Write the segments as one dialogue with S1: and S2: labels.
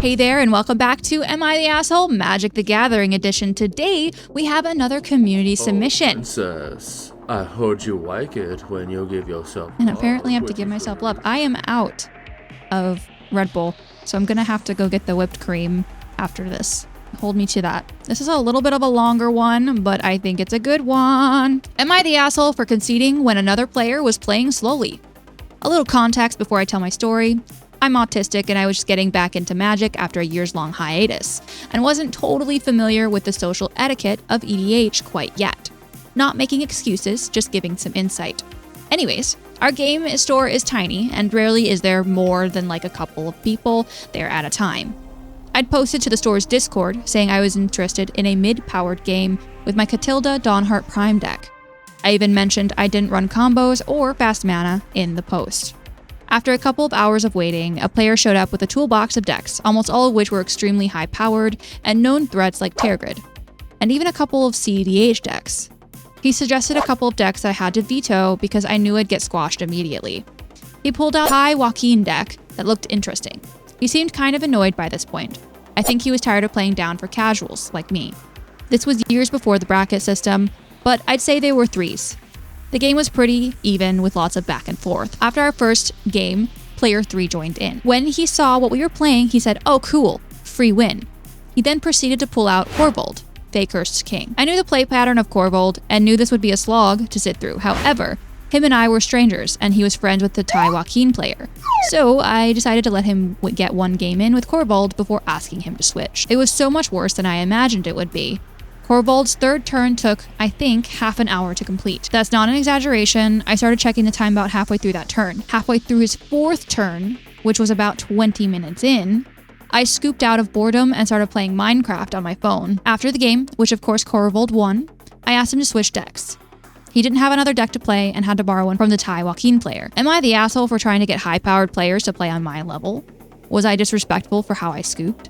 S1: Hey there, and welcome back to Am I the Asshole? Magic the Gathering edition. Today, we have another community submission.
S2: Princess, I heard you like it when you give yourself
S1: And apparently I have to give myself love. I am out of Red Bull, so I'm gonna have to go get the whipped cream after this. Hold me to that. This is a little bit of a longer one, but I think it's a good one. Am I the asshole for conceding when another player was playing slowly? A little context before I tell my story. I'm autistic and I was just getting back into Magic after a years-long hiatus, and wasn't totally familiar with the social etiquette of EDH quite yet. Not making excuses, just giving some insight. Anyways, our game store is tiny, and rarely is there more than like a couple of people there at a time. I'd posted to the store's Discord saying I was interested in a mid-powered game with my Katilda Dawnheart Prime deck. I even mentioned I didn't run combos or fast mana in the post. After a couple of hours of waiting, a player showed up with a toolbox of decks, almost all of which were extremely high-powered and known threats like Tergrid, and even a couple of CEDH decks. He suggested a couple of decks that I had to veto because I knew I'd get squashed immediately. He pulled out a High Joaquin deck that looked interesting. He seemed kind of annoyed by this point. I think he was tired of playing down for casuals, like me. This was years before the bracket system, but I'd say they were threes. The game was pretty even with lots of back and forth. After our first game, player 3 joined in. When he saw what we were playing, he said, "Oh cool, free win." He then proceeded to pull out Korvold, Fakehurst's king. I knew the play pattern of Korvold and knew this would be a slog to sit through. However, him and I were strangers and he was friends with the High Joaquin player. So I decided to let him get one game in with Korvold before asking him to switch. It was so much worse than I imagined it would be. Korvold's third turn took, I think, half an hour to complete. That's not an exaggeration. I started checking the time about halfway through that turn. Halfway through his fourth turn, which was about 20 minutes in, I scooped out of boredom and started playing Minecraft on my phone. After the game, which of course Korvold won, I asked him to switch decks. He didn't have another deck to play and had to borrow one from the High Joaquin player. Am I the asshole for trying to get high-powered players to play on my level? Was I disrespectful for how I scooped?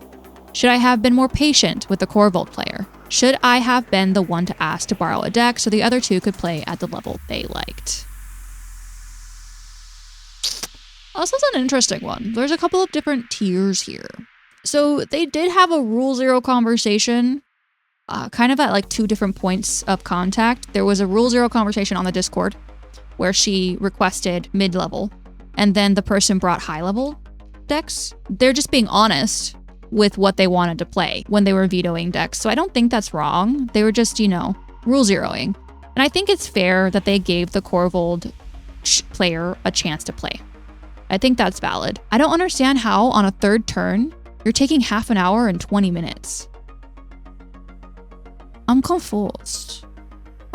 S1: Should I have been more patient with the Korvold player? Should I have been the one to ask to borrow a deck so the other two could play at the level they liked? This is an interesting one. There's a couple of different tiers here. So they did have a Rule Zero conversation, kind of at like two different points of contact. There was a Rule Zero conversation on the Discord where she requested mid-level, and then the person brought high-level decks. They're just being honest with what they wanted to play when they were vetoing decks. So I don't think that's wrong. They were just, rule zeroing. And I think it's fair that they gave the Korvold player a chance to play. I think that's valid. I don't understand how on a third turn, you're taking half an hour and 20 minutes. I'm confused.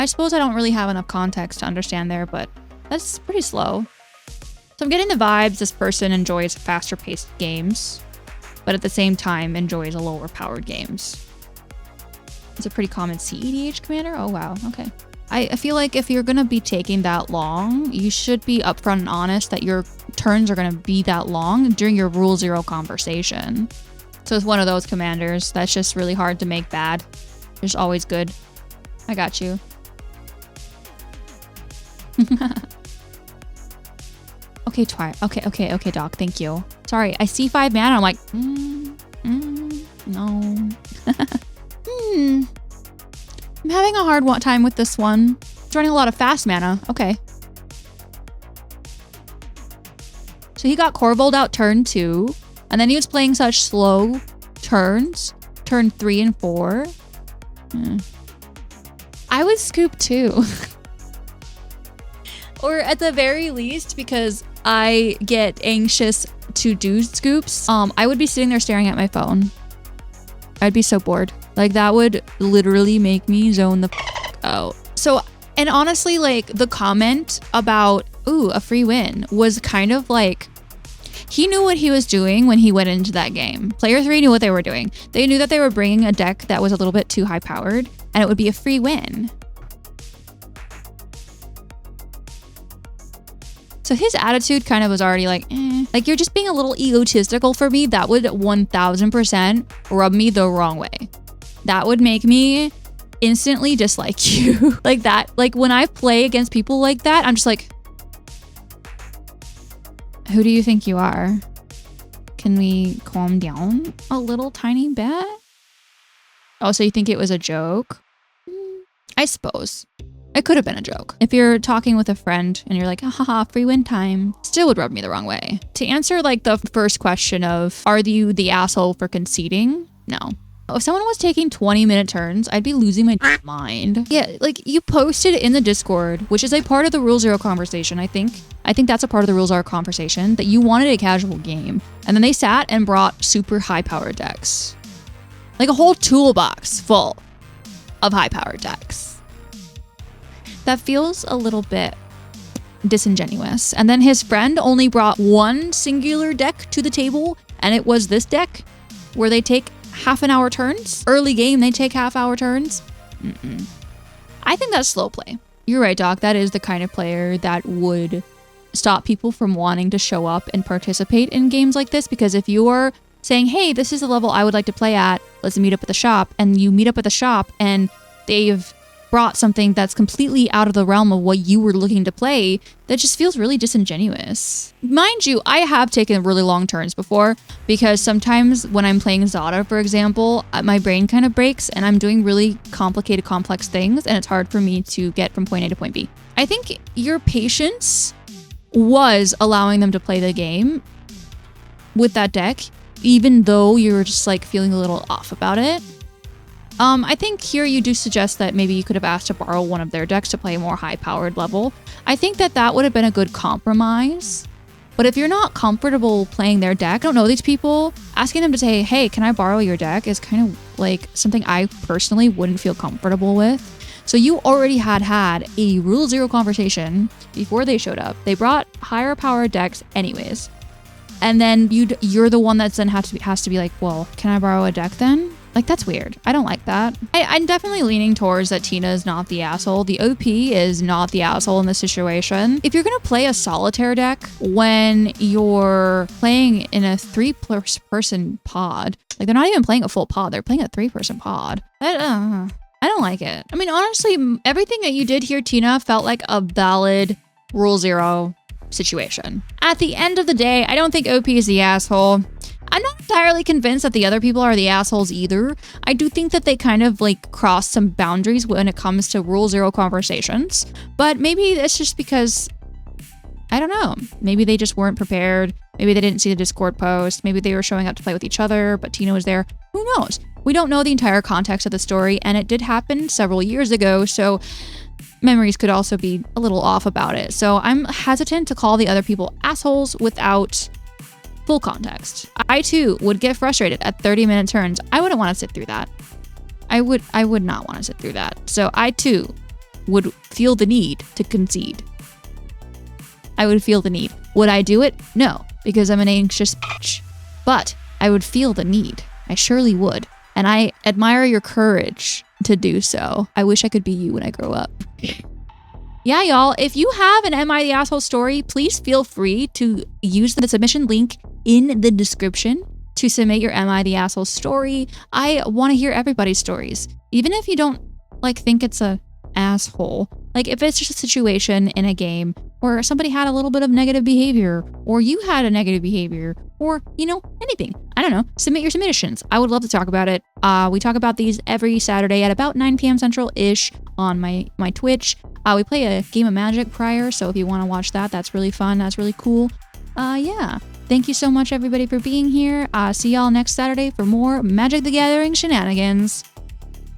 S1: I suppose I don't really have enough context to understand there, but that's pretty slow. So I'm getting the vibes this person enjoys faster paced games, but at the same time enjoys a lower powered games. It's a pretty common CEDH commander? Oh wow, okay. I feel like if you're gonna be taking that long, you should be upfront and honest that your turns are gonna be that long during your Rule Zero conversation. So it's one of those commanders that's just really hard to make bad. There's always good. I got you. Okay, okay, Doc, thank you. Sorry, I see 5 mana, I'm like, no. I'm having a hard time with this one. It's running a lot of fast mana, okay. So he got Korvold out turn 2, and then he was playing such slow turns, turn 3 and 4. I would scoop too. Or at the very least, because I get anxious to do scoops, I would be sitting there staring at my phone. I'd be so bored. Like that would literally make me zone the out. So, and honestly, like the comment about, ooh, a free win was kind of like, he knew what he was doing when he went into that game. Player 3 knew what they were doing. They knew that they were bringing a deck that was a little bit too high powered and it would be a free win. So his attitude kind of was already like, like you're just being a little egotistical for me. That would 1000% rub me the wrong way. That would make me instantly dislike you. Like that, like when I play against people like that, I'm just like, who do you think you are? Can we calm down a little tiny bit? Oh, so you think it was a joke? I suppose. It could have been a joke. If you're talking with a friend and you're like, haha, free win time, still would rub me the wrong way. To answer like the first question of, are you the asshole for conceding? No. If someone was taking 20-minute turns, I'd be losing my mind. Yeah, like you posted in the Discord, which is a part of the Rule Zero conversation, I think. I think that's a part of the Rule Zero conversation, that you wanted a casual game. And then they sat and brought super high-powered decks. Like a whole toolbox full of high-powered decks. That feels a little bit disingenuous. And then his friend only brought one singular deck to the table, and it was this deck, where they take half-an-hour turns. Early game, they take half-hour turns. I think that's slow play. You're right, Doc. That is the kind of player that would stop people from wanting to show up and participate in games like this, because if you're saying, hey, this is the level I would like to play at, let's meet up at the shop, and you meet up at the shop and they've brought something that's completely out of the realm of what you were looking to play, that just feels really disingenuous. Mind you, I have taken really long turns before, because sometimes when I'm playing Zada, for example, my brain kind of breaks and I'm doing really complicated, complex things, and it's hard for me to get from point A to point B. I think your patience was allowing them to play the game with that deck, even though you were just like feeling a little off about it. I think here you do suggest that maybe you could have asked to borrow one of their decks to play a more high-powered level. I think that that would have been a good compromise. But if you're not comfortable playing their deck, I don't know these people, asking them to say, hey, can I borrow your deck is kind of like something I personally wouldn't feel comfortable with. So you already had a Rule Zero conversation before they showed up. They brought higher powered decks anyways. And then you're the one that's then has to be like, well, can I borrow a deck then? Like, that's weird. I don't like that. I'm definitely leaning towards that Tina is not the asshole. The OP is not the asshole in this situation. If you're going to play a solitaire deck when you're playing in a 3-person pod, like they're not even playing a full pod, they're playing a 3-person pod. I don't like it. I mean, honestly, everything that you did here, Tina, felt like a valid Rule Zero situation. At the end of the day, I don't think OP is the asshole. I'm not entirely convinced that the other people are the assholes either. I do think that they kind of like cross some boundaries when it comes to Rule Zero conversations, but maybe it's just because, I don't know, maybe they just weren't prepared. Maybe they didn't see the Discord post. Maybe they were showing up to play with each other, but Tina was there. Who knows? We don't know the entire context of the story, and it did happen several years ago, so memories could also be a little off about it. So I'm hesitant to call the other people assholes without full context. I too would get frustrated at 30-minute turns. I wouldn't want to sit through that. I would not want to sit through that. So I too would feel the need to concede. I would feel the need. Would I do it? No, because I'm an anxious bitch. But I would feel the need. I surely would. And I admire your courage to do so. I wish I could be you when I grow up. Yeah, y'all, if you have an Am I the Asshole story, please feel free to use the submission link in the description to submit your Am I the Asshole story. I want to hear everybody's stories. Even if you don't like think it's a asshole. Like if it's just a situation in a game where somebody had a little bit of negative behavior, or you had a negative behavior, or, you know, anything. I don't know. Submit your submissions. I would love to talk about it. We talk about these every Saturday at about 9 p.m. Central-ish on my Twitch. We play a game of Magic prior, so if you want to watch that, that's really fun. That's really cool. Yeah. Thank you so much, everybody, for being here. See y'all next Saturday for more Magic the Gathering shenanigans.